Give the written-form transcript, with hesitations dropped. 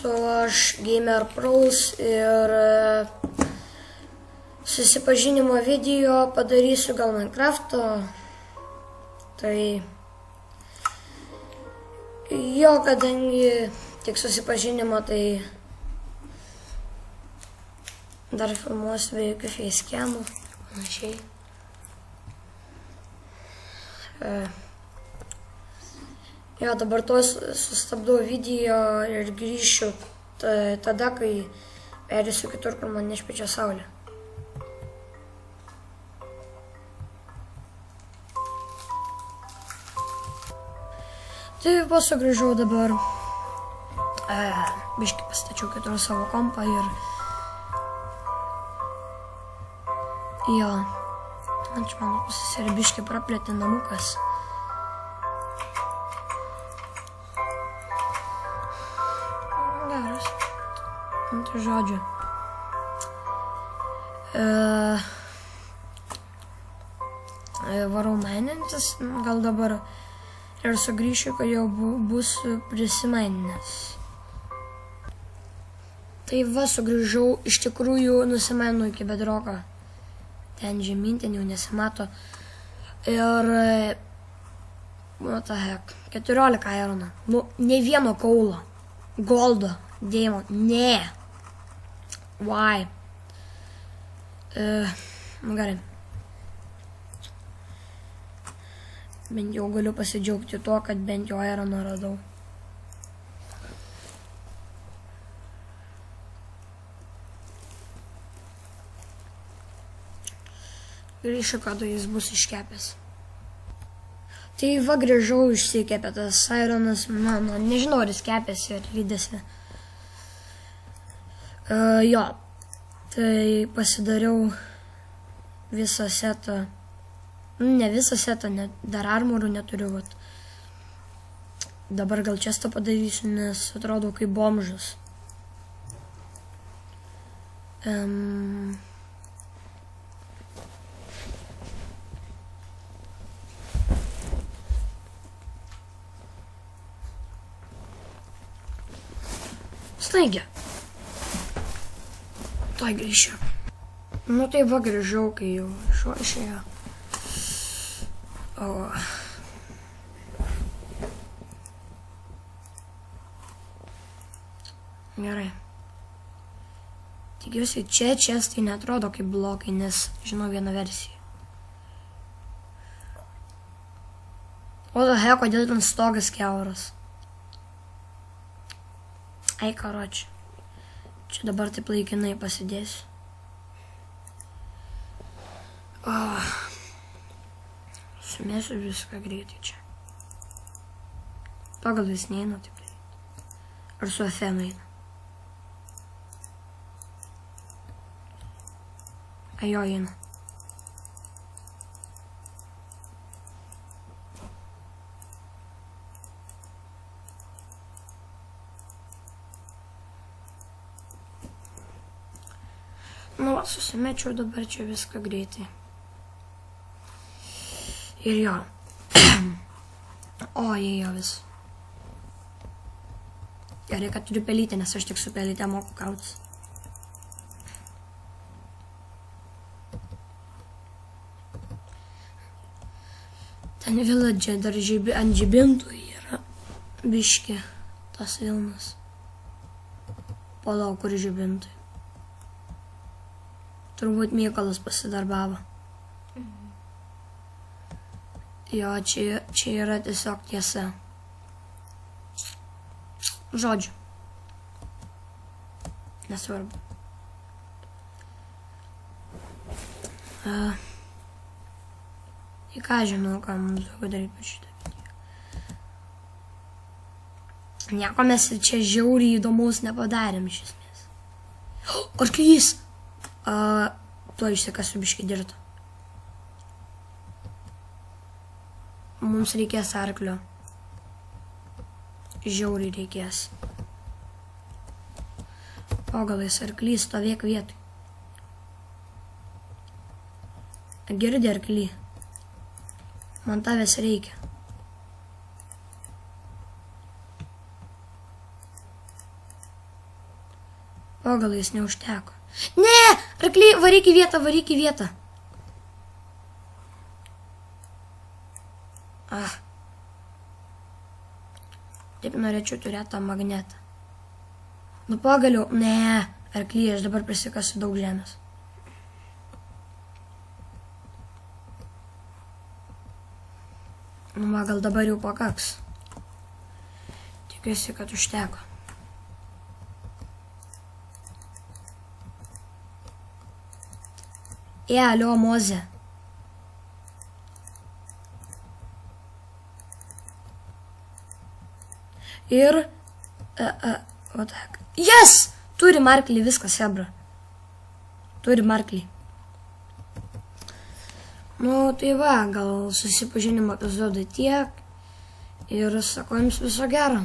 esu aš Gamer Pros ir susipažinimo video padarysiu gal Minecraft'o. Tai jo, kadangi tik susipažinimo, tai dar filmuosiu be jokių facecamų ir panašiai. Jo, dabar tos sustabdau video ir grįšiu tada, kai perėsiu kitur, kur man nešpiečia saulė. Tai vos sugrįžau dabar. Biškį pastačiau kitur savo kompą ir... Jo. Čia mano pusės biškį praplėtė namukas. Geras. Tai žodžiu. Varau mainintis, gal dabar ir sugrįšiu, kad jau bus prisimaininęs. Tai va, sugrįžau, iš tikrųjų nusimaininu iki bedroko. Ten žemyn, ten jau nesimato. Ir... what the heck, 14 irono. Nu, ne vieno kaulo. Goldo, dėjimo, ne. Why? Gerai. Bent jau galiu pasidžiaugti tuo, kad bent jau irono radau. Grįšiu, kada jis bus iškepęs. Tai va, grįžau, išsikepė tas ironas, nežinau, ar jis kepėsi ar lydėsi. Jo, tai pasidariau visą setą, ne visą setą, dar armorų neturiu, vat. Dabar gal čestą padarysiu, nes atrodo kaip bomžas. Snaigė. Tuoj grįšiu. Nu tai va, grįžau, kai jau šuo išėjo. Gerai. Tikiuosi, čia čestai neatrodo kaip blokai, nes žinau vieną versiją. O he, kodėl ten stogas kiauras? Ai, karoči. Čia dabar taip laikinai pasidėsiu. Sumėsiu viską greitai čia. Pagal vis neina taip greitai. Ar su FM eina? Jo eina. Nu, susimečiau dabar čia viską greitai. Ir jo. O, jie jo vis. Gerai, kad turiu pelytę, nes aš tik su pelytę moku kautis. Ten viladžia dar ant žibintų yra biški tas vilnas. Palauk, kur žibintai. Turbūt Mykolas pasidarbavo. Jo, čia yra tiesiog tiesa. Žodžiu. Nesvarbu. Į ką žinau, ką mums daugiau daryti per šitą video. Nieko mes čia žiauriai įdomaus nepadarėm iš esmės. Arklys! Tuo išsikasiu biškį dirtą. Mums reikės arklio. Žiauriai reikės. O gal jis arklys, stovėk vietoj. Girdi arklį. Man tavęs reikia. O, gal jis neužteko. Ne, arkly, varyk į vietą, varyk į vietą. Taip norėčiau turėti tą magnetą. Nu pagaliau, ne, arkly, aš dabar prisikasiu daug žemės. Nu, gal dabar jau pakaks. Tikiuosi, kad užteko. Alio, Moze. Ir... what the heck? Yes! Turi marklį, viskas, hebra. Turi marklį. Nu, tai va, gal susipažinimo epizodai tiek. Ir sako jums viso gero.